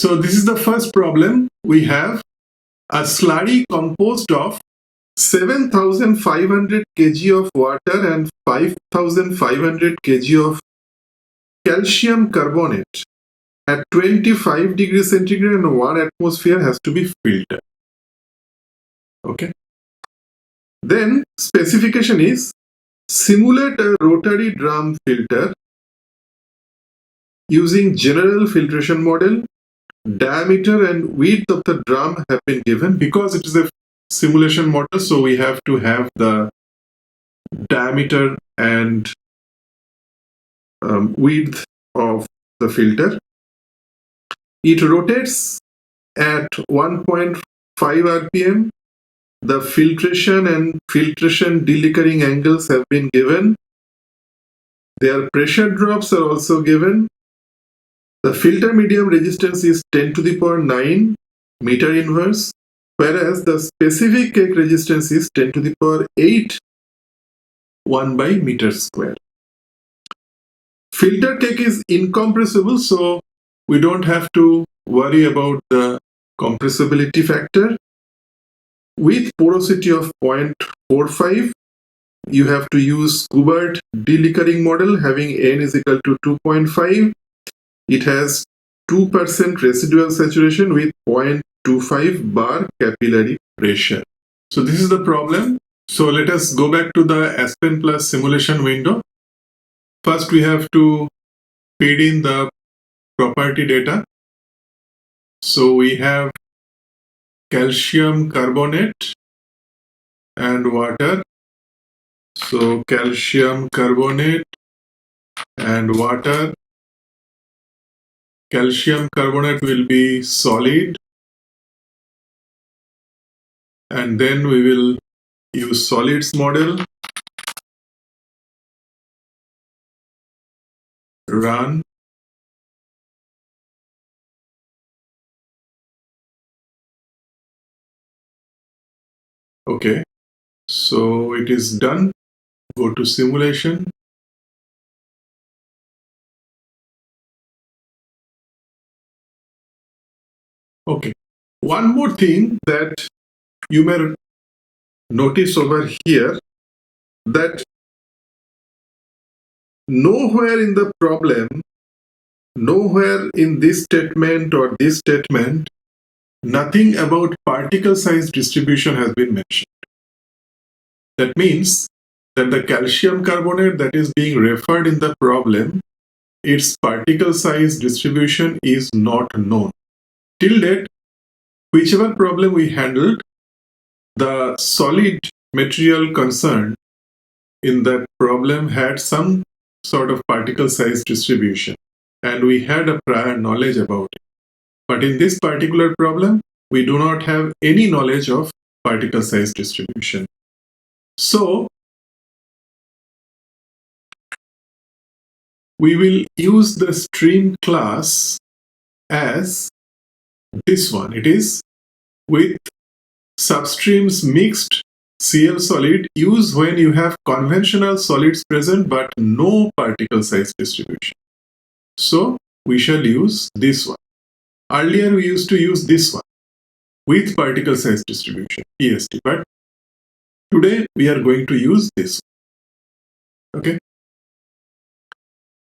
So this is the first problem. We have a slurry composed of 7,500 kg of water and 5,500 kg of calcium carbonate at 25 degrees centigrade and 1 atmosphere has to be filtered. Okay. Then specification is simulate a rotary drum filter using general filtration model. Diameter and width of the drum have been given. Because it is a simulation model, so we have to have the diameter and width of the filter. It rotates at 1.5 rpm. The filtration and filtration deliquoring angles have been given. Their pressure drops are also given. The filter medium resistance is 10 to the power 9 meter inverse, whereas the specific cake resistance is 10 to the power 8 1 by meter square. Filter cake is incompressible, so we don't have to worry about the compressibility factor. With porosity of 0.45, you have to use Guwahati deliquoring model having n is equal to 2.5. It has 2% residual saturation with 0.25 bar capillary pressure. So this is the problem. So let us go back to the Aspen Plus simulation window. First we have to feed in the property data. So we have calcium carbonate and water. So calcium carbonate and water. Calcium carbonate will be solid, and then we will use solids model. Run. Okay, so it is done. Go to simulation. Okay, one more thing that you may notice over here, that nowhere in the problem, nowhere in this statement or this statement, nothing about particle size distribution has been mentioned. That means that the calcium carbonate that is being referred in the problem, its particle size distribution is not known. Till date, whichever problem we handled, the solid material concerned in that problem had some sort of particle size distribution, and we had a prior knowledge about it. But in this particular problem, we do not have any knowledge of particle size distribution. So we will use the stream class as this one. It is with substreams mixed Cl solid, use when you have conventional solids present but no particle size distribution. So we shall use this one. Earlier we used to use this one with particle size distribution, ESD, but today we are going to use this one. Okay.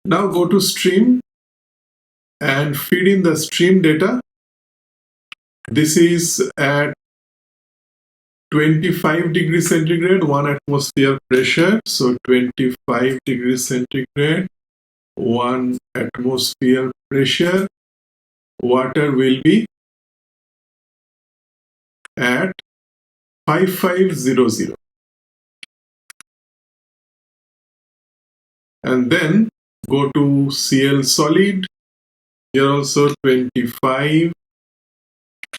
Now go to stream and feed in the stream data. This is at 25 degrees centigrade, 1 atmosphere pressure. So 25 degrees centigrade, 1 atmosphere pressure. Water will be at 5500. And then go to Cl solid. Here also 25,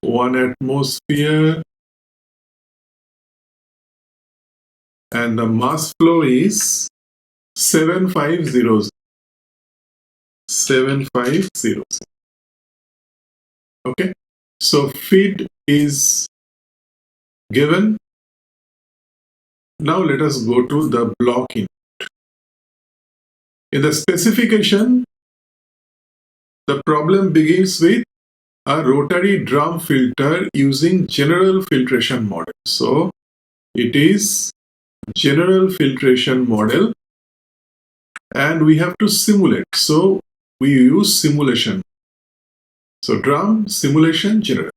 1 atmosphere. And the mass flow is 7500. 7500. Okay, so feed is given. Now let us go to the block input. In the specification, the problem begins with a rotary drum filter using general filtration model. So it is general filtration model and we have to simulate. So we use simulation. So drum, simulation, general.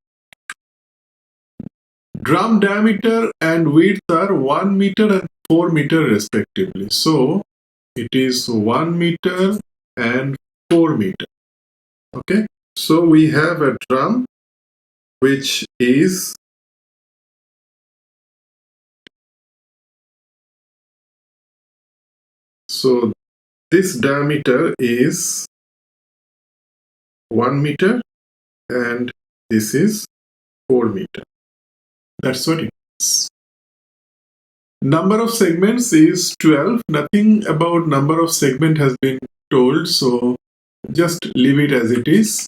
Drum diameter and width are 1 meter and 4 meter respectively. So it is 1 meter and 4 meter. Okay. So we have a drum which is so this diameter is 1 meter and this is 4 meter. That's what it is. Number of segments is 12. Nothing about number of segment has been told, so just leave it as it is.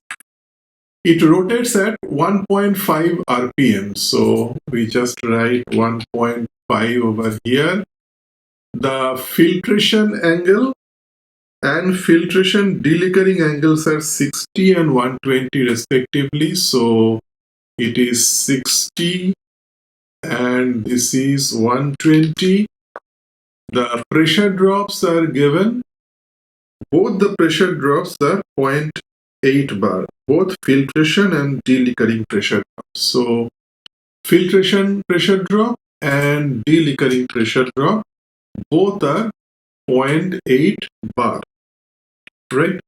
It rotates at 1.5 RPM. So we just write 1.5 over here. The filtration angle and filtration deliquoring angles are 60 and 120 respectively. So it is 60 and this is 120. The pressure drops are given. Both the pressure drops are 0.8 bar, both filtration and deliquoring pressure drops. So filtration pressure drop and deliquoring pressure drop, both are 0.8 bar, right?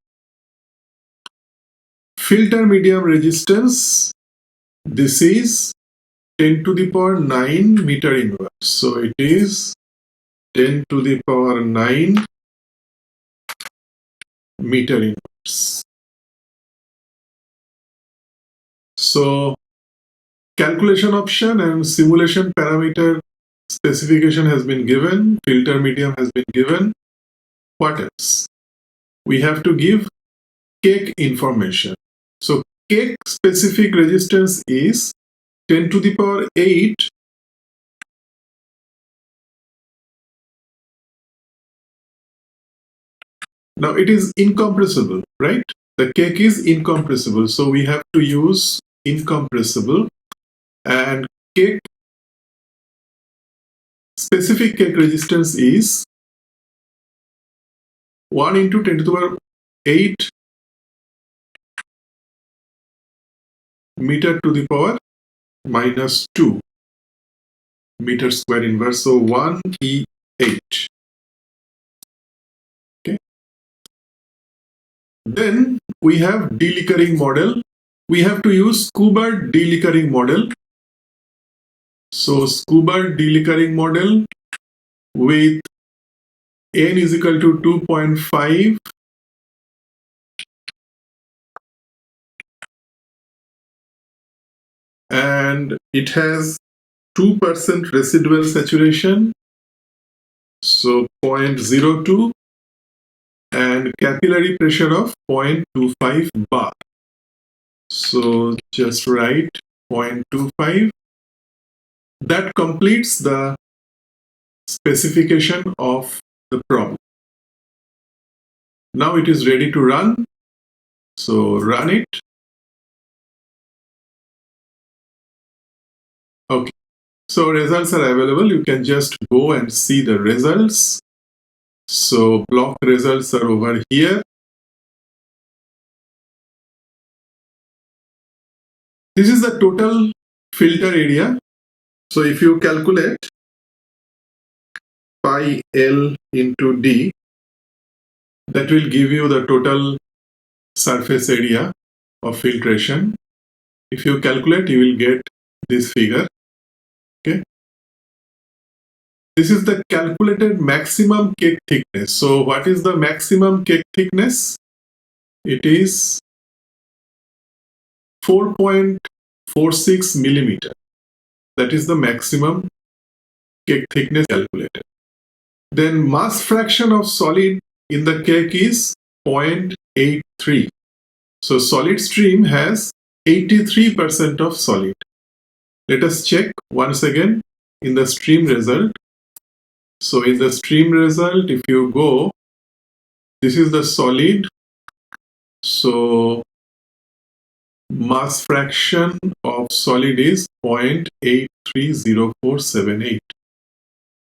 Filter medium resistance, this is 10 to the power 9 meter inverse. So it is 10 to the power 9 meter inverse. So calculation option and simulation parameter specification has been given, filter medium has been given. What else? We have to give cake information. So cake specific resistance is 10 to the power 8 . Now it is incompressible, right? The cake is incompressible. So we have to use incompressible, and cake specific cake resistance is 1 into 10 to the power 8 meter to the power minus 2 meter square inverse. So 1E8. Okay. Then we have deliquoring model. We have to use Skubert deliquoring model. So Skubert deliquoring model with n is equal to 2.5 and it has 2% residual saturation, so 0.02, and capillary pressure of 0.25 bar. So just write 0.25. That completes the specification of the problem. Now it is ready to run. So run it. Okay. So results are available. You can just go and see the results. So block results are over here. This is the total filter area. So if you calculate pi L into D, that will give you the total surface area of filtration. If you calculate, you will get this figure. Okay. This is the calculated maximum cake thickness. So what is the maximum cake thickness? It is 4.46 millimeter. That is the maximum cake thickness calculated. Then mass fraction of solid in the cake is 0.83. So solid stream has 83% of solid. Let us check once again in the stream result. So in the stream result, if you go, this is the solid. So mass fraction of solid is 0.830478.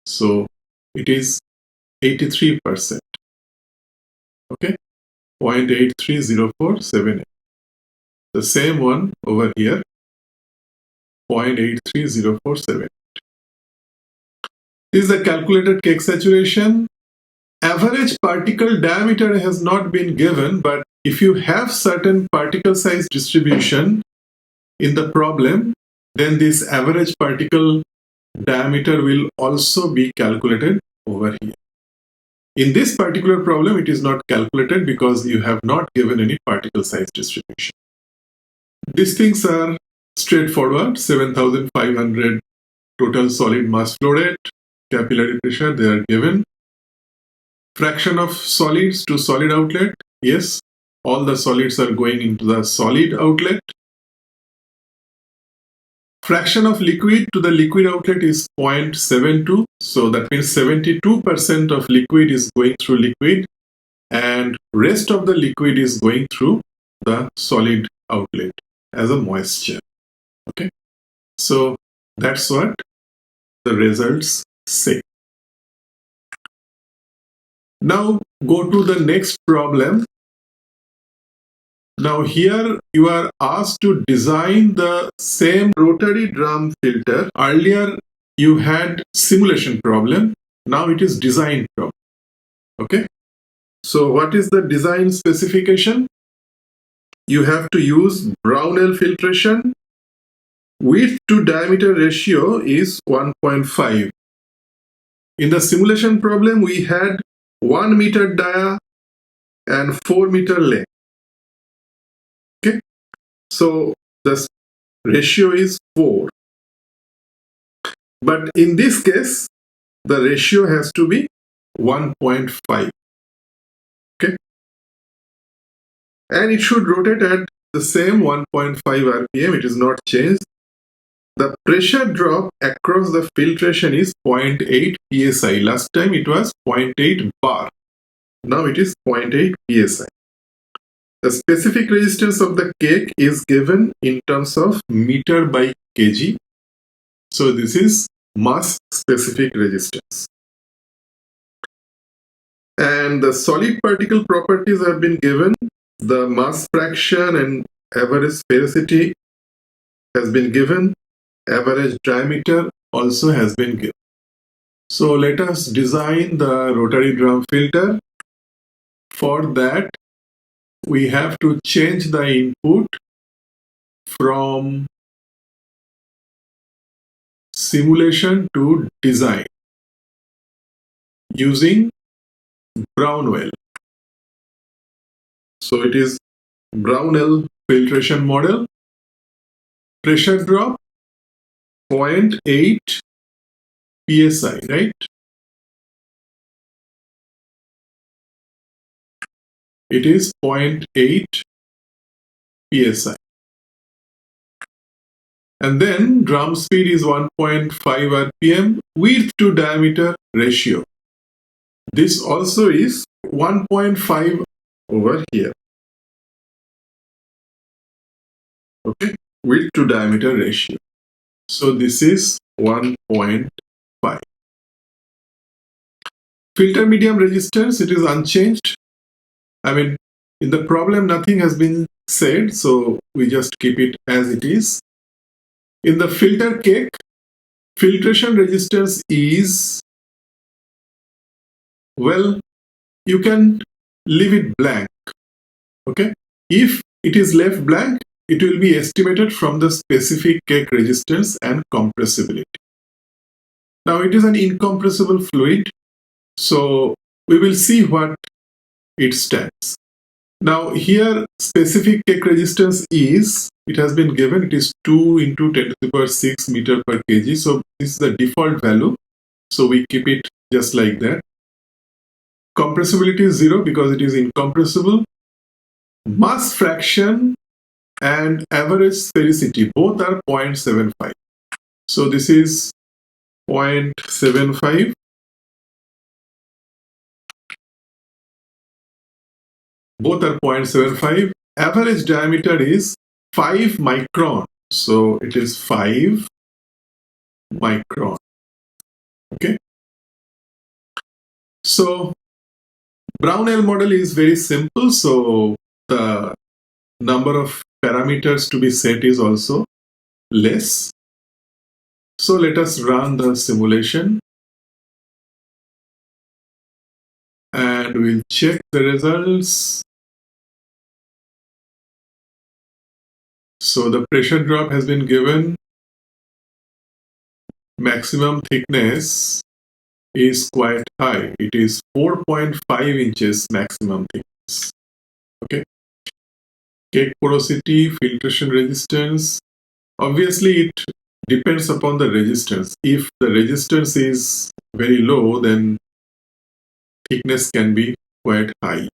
So it is 83%. Okay, 0.830478. The same one over here, 0.830478. This is the calculated cake saturation. Average particle diameter has not been given, but if you have certain particle size distribution in the problem, then this average particle diameter will also be calculated over here. In this particular problem, it is not calculated because you have not given any particle size distribution. These things are straightforward. 7,500 total solid mass flow rate, capillary pressure, they are given. Fraction of solids to solid outlet, yes, all the solids are going into the solid outlet. Fraction of liquid to the liquid outlet is 0.72, so that means 72% of liquid is going through liquid and rest of the liquid is going through the solid outlet as a moisture. Okay, so that's what the results say. Now go to the next problem. Now here you are asked to design the same rotary drum filter. Earlier you had simulation problem. Now it is design problem. Okay. So what is the design specification? You have to use Brownell filtration. Width to diameter ratio is 1.5. In the simulation problem, we had 1 meter dia and 4 meter length. Okay, so the ratio is 4. But in this case, the ratio has to be 1.5. Okay, and it should rotate at the same 1.5 rpm. It is not changed. The pressure drop across the filtration is 0.8 psi. Last time it was 0.8 bar. Now it is 0.8 psi. The specific resistance of the cake is given in terms of meter by kg. So this is mass specific resistance. And the solid particle properties have been given. The mass fraction and average sphericity has been given. Average diameter also has been given. So let us design the rotary drum filter. For that, we have to change the input from simulation to design using Brownell. So it is Brownell filtration model. Pressure drop 0.8 psi, right? It is 0.8 psi. And then drum speed is 1.5 rpm. Width to diameter ratio. This also is 1.5 over here. Okay, width to diameter ratio. So this is 1.5. Filter medium resistance, it is unchanged. I mean, in the problem, nothing has been said, so we just keep it as it is. In the filter cake, filtration resistance is, well, you can leave it blank. Okay, if it is left blank, it will be estimated from the specific cake resistance and compressibility. Now it is an incompressible fluid, so we will see what it stands. Now here specific cake resistance is, it has been given, it is 2 into 10 to the power 6 meter per kg. So this is the default value. So we keep it just like that. Compressibility is 0 because it is incompressible. Mass fraction and average sphericity, both are 0.75. So this is 0.75. Both are 0.75. Average diameter is 5 micron. So it is 5 micron. Okay. So Brownell model is very simple. So the number of parameters to be set is also less. So let us run the simulation and we'll check the results. So the pressure drop has been given. Maximum thickness is quite high. It is 4.5 inches maximum thickness. Okay. Cake porosity, filtration resistance. Obviously, it depends upon the resistance. If the resistance is very low, then thickness can be quite high.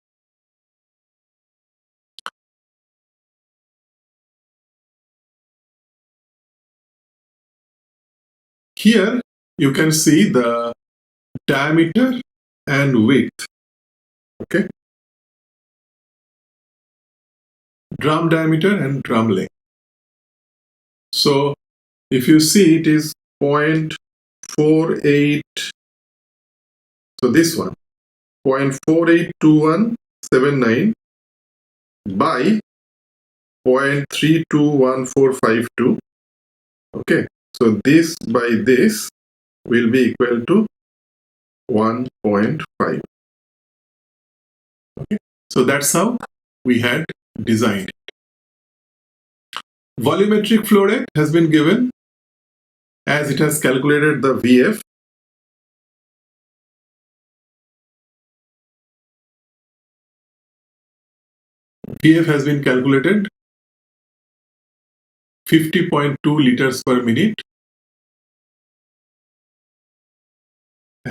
Here you can see the diameter and width. Okay. Drum diameter and drum length. So if you see, it is 0.48. So this one, 0.482179 by 0.321452. Okay. So this by this will be equal to 1.5. Okay. So that's how we had designed it. Volumetric flow rate has been given as it has calculated the VF. VF has been calculated 50.2 liters per minute.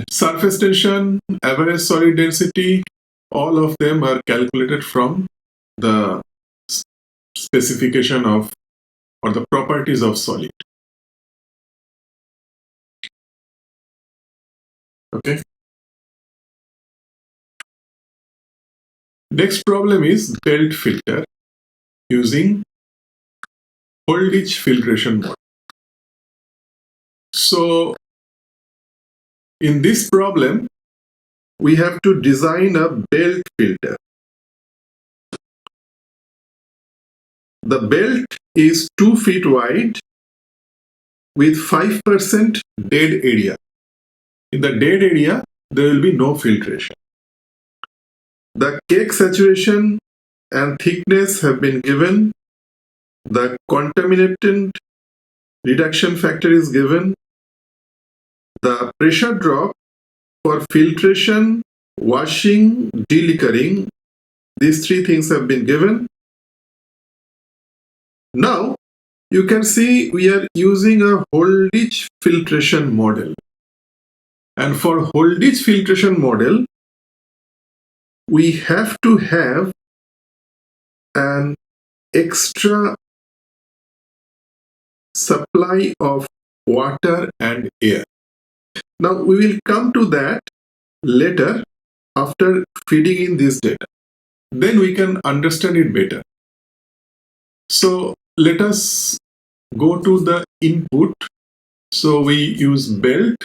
Surface tension, average solid density, all of them are calculated from the specification of or the properties of solid. Okay. Next problem is belt filter using Holditch filtration model. So in this problem, we have to design a belt filter. The belt is 2 feet wide with 5% dead area. In the dead area, there will be no filtration. The cake saturation and thickness have been given. The contaminant reduction factor is given. The pressure drop for filtration, washing, deliquoring, these 3 things have been given. Now, you can see we are using a Holditch filtration model. And for Holditch filtration model, we have to have an extra supply of water and air. Now, we will come to that later after feeding in this data. Then we can understand it better. So let us go to the input. So we use belt.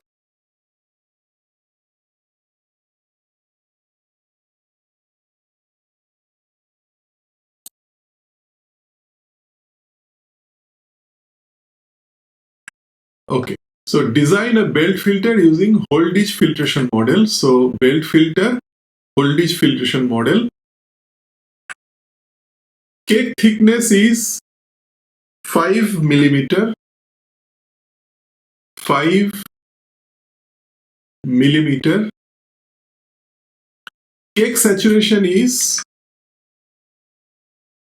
Okay. So design a belt filter using Holditch filtration model. So belt filter, Holditch filtration model. Cake thickness is 5 millimeter. 5 millimeter. Cake saturation is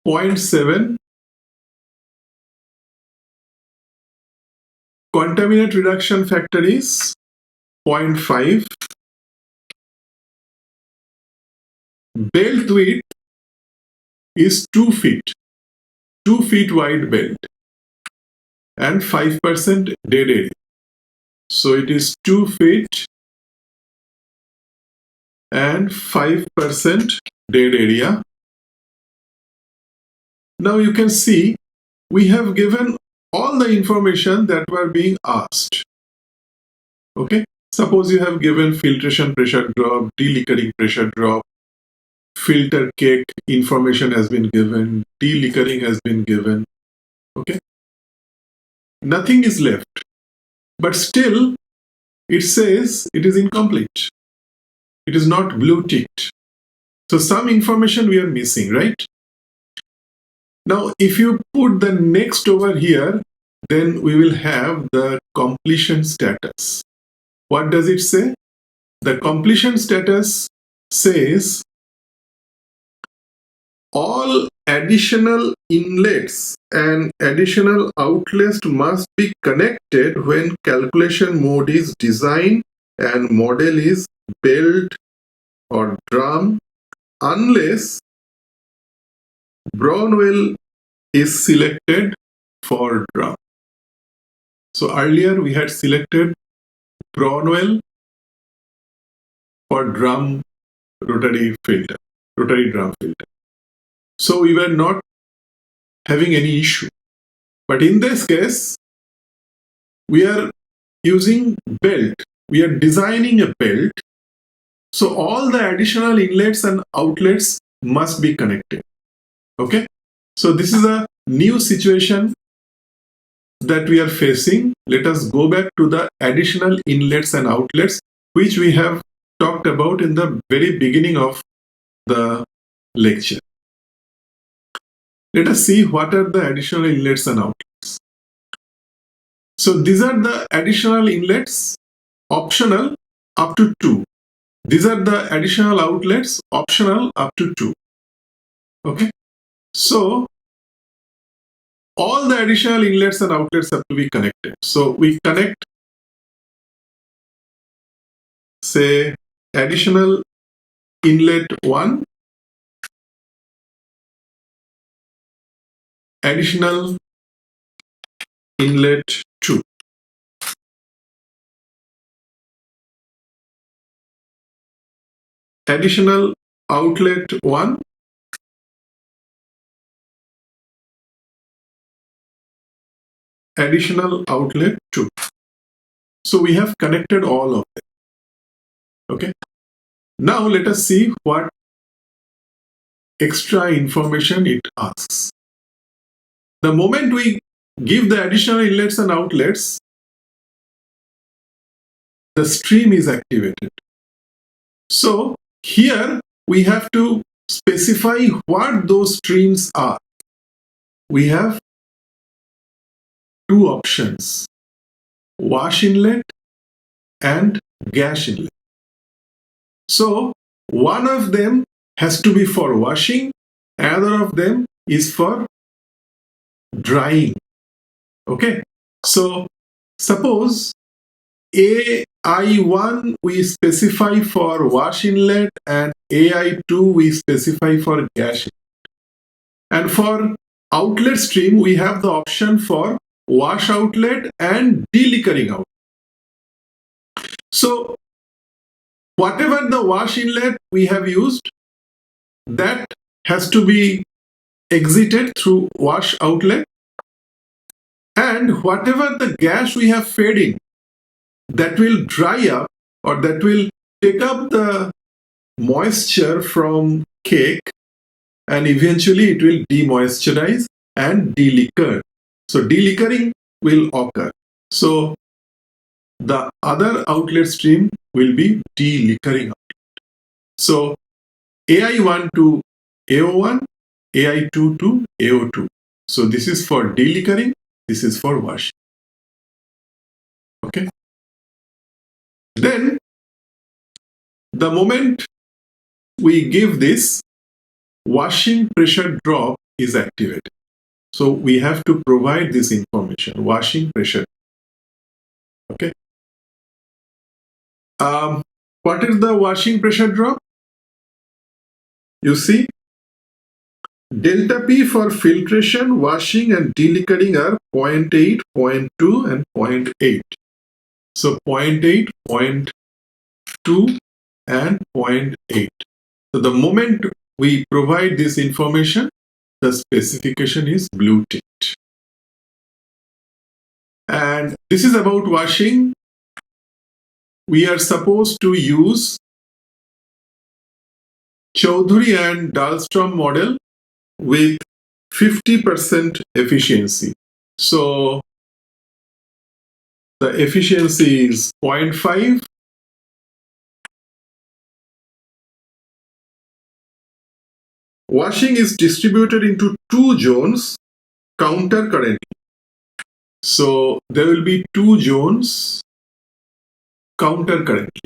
0.7. Contaminant reduction factor is 0.5. Belt width is 2 feet. 2 feet wide belt and 5% dead area. So it is 2 feet and 5% dead area. Now you can see we have given all the information that were being asked. Okay, suppose you have given filtration pressure drop, deliquoring pressure drop, filter cake information has been given, deliquoring has been given. Okay, nothing is left, but still it says it is incomplete. It is not blue ticked. So some information we are missing, right? Now, if you put the next over here, then we will have the completion status. What does it say? The completion status says all additional inlets and additional outlets must be connected when calculation mode is design and model is belt or drum, unless Brownwell is selected for drum. So earlier we had selected Brownwell for drum rotary filter, rotary drum filter. So we were not having any issue. But in this case, we are using belt. We are designing a belt. So all the additional inlets and outlets must be connected. Okay. So this is a new situation that we are facing. Let us go back to the additional inlets and outlets, which we have talked about in the very beginning of the lecture. Let us see what are the additional inlets and outlets. So these are the additional inlets, optional up to 2. These are the additional outlets, optional up to 2. Okay. So all the additional inlets and outlets have to be connected. So we connect, say, additional inlet 1, additional inlet 2. Additional outlet 1, additional outlet 2. So we have connected all of them. Okay. Now let us see what extra information it asks. The moment we give the additional inlets and outlets, the stream is activated. So here we have to specify what those streams are. We have two options, wash inlet and gas inlet. So one of them has to be for washing, another of them is for drying. Okay, so suppose AI1 we specify for wash inlet and AI2 we specify for gas inlet. And for outlet stream we have the option for wash outlet and deliquoring outlet. So whatever the wash inlet we have used, that has to be exited through wash outlet, and whatever the gas we have fed in, that will dry up or that will take up the moisture from cake and eventually it will demoisturize and deliquor. So deliquoring will occur. So the other outlet stream will be deliquoring outlet. So AI1 to AO1, AI2 to AO2. So this is for deliquoring, this is for washing. Okay. Then the moment we give this, washing pressure drop is activated. So we have to provide this information, washing pressure. Okay. What is the washing pressure drop? You see, delta P for filtration, washing and deliquoring are 0.8, 0.2 and 0.8. So 0.8, 0.2 and 0.8. So the moment we provide this information, the specification is blue ticked. And this is about washing. We are supposed to use Choudhury and Dahlstrom model with 50% efficiency. So the efficiency is 0.5. Washing is distributed into two zones counter currently. So there will be two zones counter currently.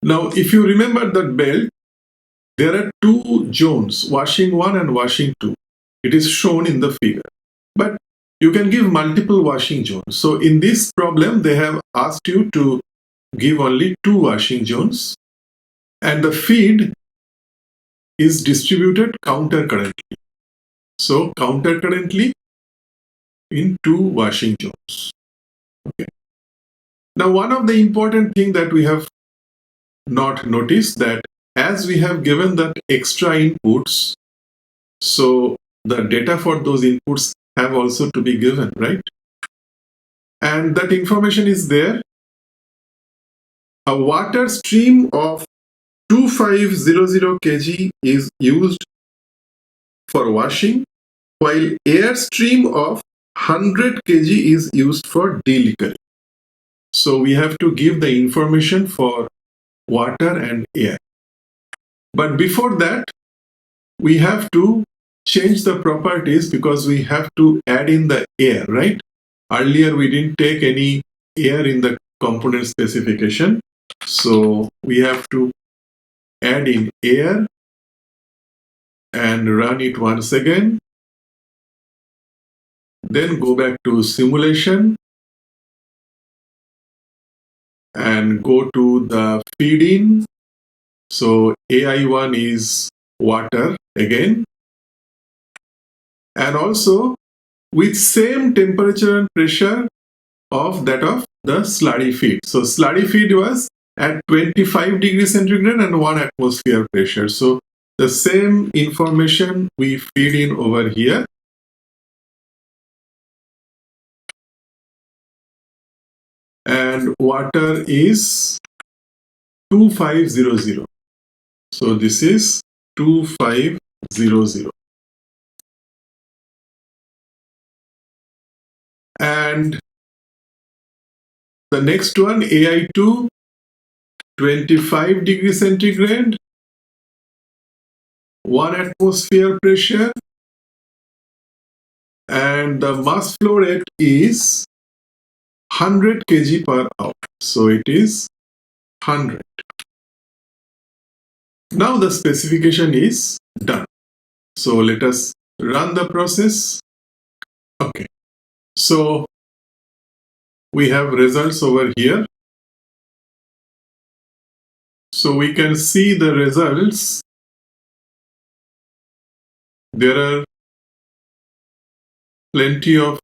Now, if you remember that belt, there are two zones, washing 1 and washing 2. It is shown in the figure. But you can give multiple washing zones. So in this problem, they have asked you to give only two washing zones. And the feed is distributed counter currently. So counter currently in two washing zones. Okay. Now, one of the important thing that we have not noticed, that as we have given that extra inputs, so the data for those inputs have also to be given, right? And that information is there. A water stream of 2500 kg is used for washing, while air stream of 100 kg is used for deliquoring. So we have to give the information for water and air. But before that, we have to change the properties because we have to add in the air, right? Earlier, we didn't take any air in the component specification. So we have to add in air and run it once again. Then go back to simulation and go to the feed in. So AI1 is water again. And also with same temperature and pressure of that of the slurry feed. So slurry feed was at 25 degrees centigrade and 1 atmosphere pressure. So the same information we feed in over here. And water is 2500. So this is 2500. And the next one, AI2, 25 degrees centigrade, 1 atmosphere pressure, and the mass flow rate is 100 kg per hour. So it is 100. Now the specification is done. So let us run the process. Okay. So we have results over here. So we can see the results. There are plenty of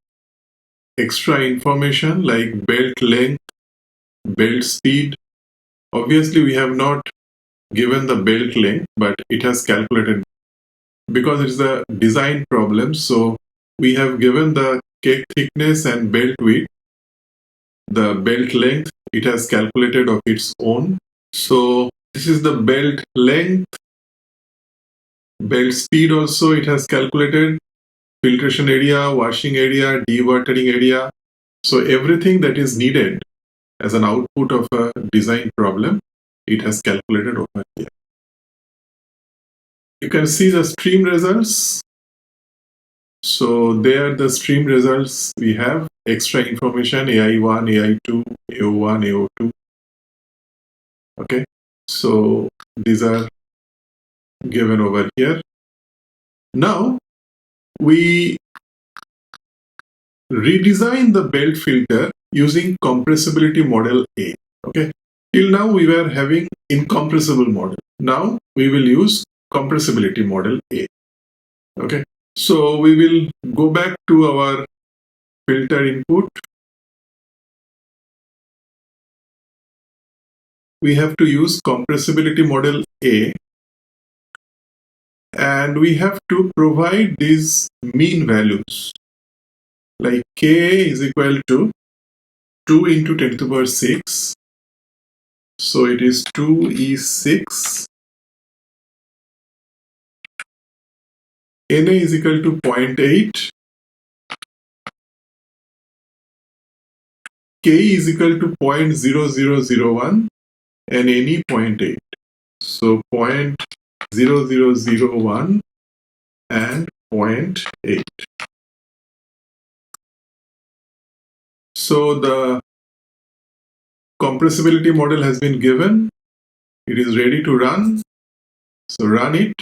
extra information like belt length, belt speed. Obviously, we have not given the belt length, but it has calculated because it's a design problem. So we have given the cake thickness and belt width, the belt length, it has calculated of its own. So this is the belt length, belt speed also it has calculated, filtration area, washing area, dewatering area. So everything that is needed as an output of a design problem, it has calculated over here. You can see the stream results. So there the stream results, we have extra information, AI1, AI2, AO1, AO2. Okay, so these are given over here. Now we redesign the belt filter using compressibility model A. Okay, till now we were having incompressible model. Now we will use compressibility model A. Okay, so we will go back to our filter input. We have to use compressibility model A, and we have to provide these mean values. like K is equal to 2 into 10 to the power 6. So it is 2e6. Na is equal to 0.8. K is equal to 0.0001 and Ne 0.8. So 0.0001 and 0.8. So the compressibility model has been given. It is ready to run. So run it,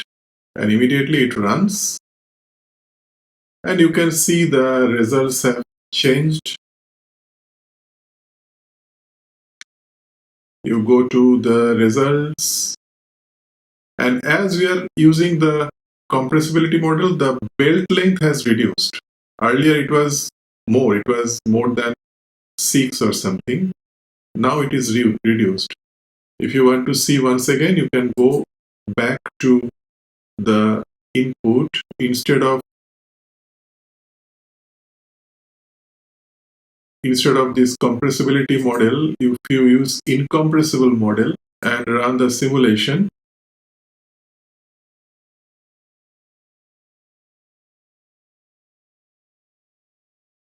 and immediately it runs. And you can see the results have changed. You go to the results, and as we are using the compressibility model, the belt length has reduced. Earlier it was more than 6 or something. Now it is reduced. If you want to see once again, you can go back to the input. Instead of this compressibility model, if you use incompressible model and run the simulation,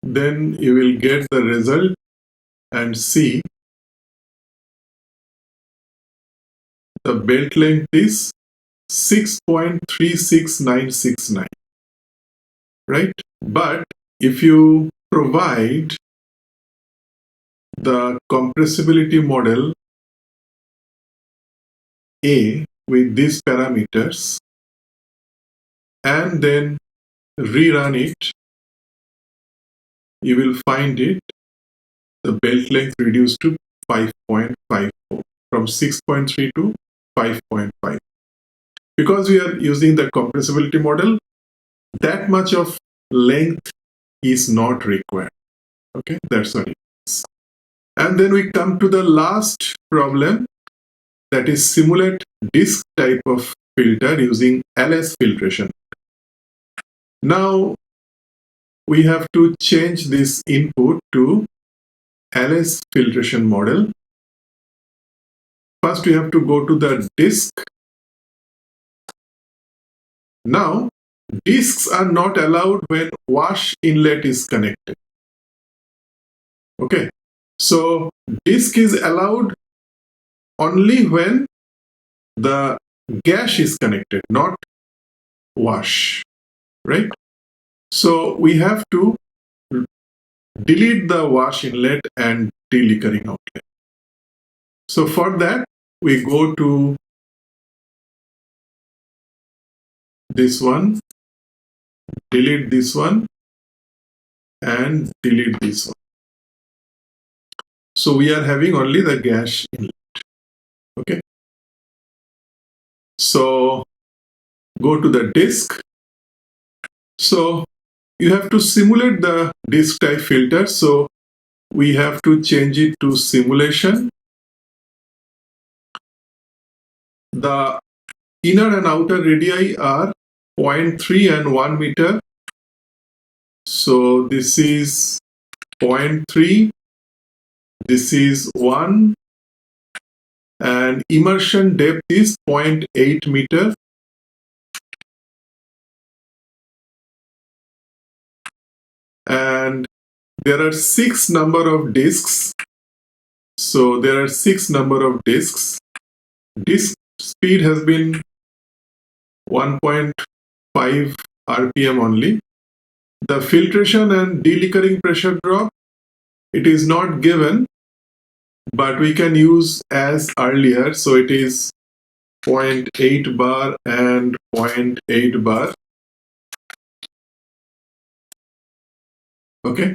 then you will get the result and see the belt length is 6.36969, right? But if you provide the compressibility model A with these parameters and then rerun it, you will find the belt length reduced to 5.54 from 6.3 to 5.5. Because we are using the compressibility model, that much of length is not required. Okay, that's what it is. And then we come to the last problem, that is simulate disk type of filter using LS filtration. Now we have to change this input to LS filtration model. First we have to go to the disk. Now disks are not allowed when wash inlet is connected. Okay, so disk is allowed only when the gash is connected, not wash, right? So we have to delete the wash inlet and deliquoring outlet. So for that, we go to this one, delete this one, and delete this one. So we are having only the gash inlet. Okay. So go to the disk. So you have to simulate the disk type filter. So we have to change it to simulation. The inner and outer radii are 0.3 and 1 meter. So this is 0.3, this is 1, and immersion depth is 0.8 meter. And there are 6 number of disks. So there are 6 number of disks. Disk speed has been 1.5 RPM only. The filtration and deliquoring pressure drop, it is not given, but we can use as earlier. So it is 0.8 bar and 0.8 bar. Okay.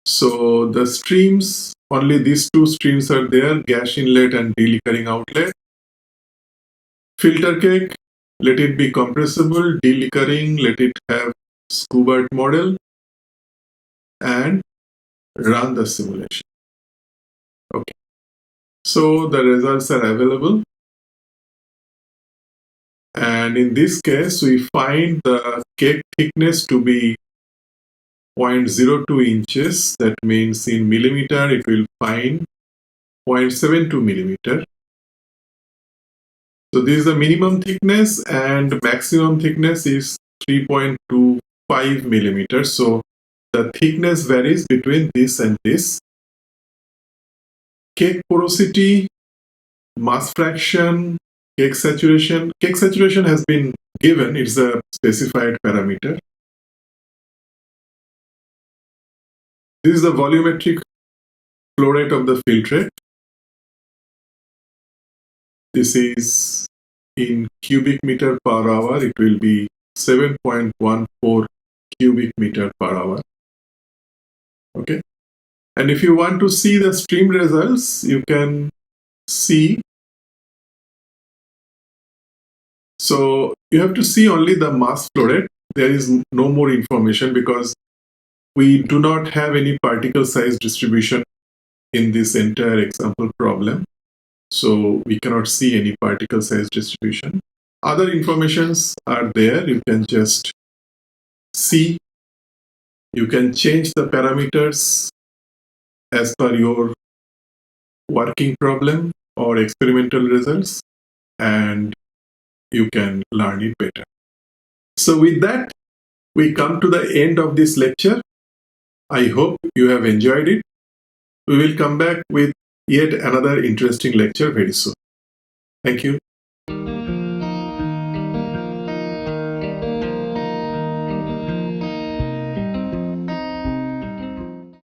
So the streams, only these 2 streams are there, gash inlet and deliquoring outlet. Filter cake, let it be compressible. Deliquoring, let it have Schubert model, and run the simulation. Okay. So the results are available. And in this case, we find the cake thickness to be 0.02 inches. That means in millimeter, it will find 0.72 millimeter. So this is the minimum thickness, and maximum thickness is 3.25 millimeters. So the thickness varies between this and this. Cake porosity, mass fraction, cake saturation. Cake saturation has been given, it's a specified parameter. This is the volumetric flow rate of the filtrate. This is in cubic meter per hour. It will be 7.14 cubic meter per hour. Okay. And if you want to see the stream results, you can see. So you have to see only the mass flow rate. There is no more information because we do not have any particle size distribution in this entire example problem. So we cannot see any particle size distribution. Other informations are there. You can just see. You can change the parameters as per your working problem or experimental results, and you can learn it better. So with that, we come to the end of this lecture. I hope you have enjoyed it. We will come back with yet another interesting lecture very soon. Thank you.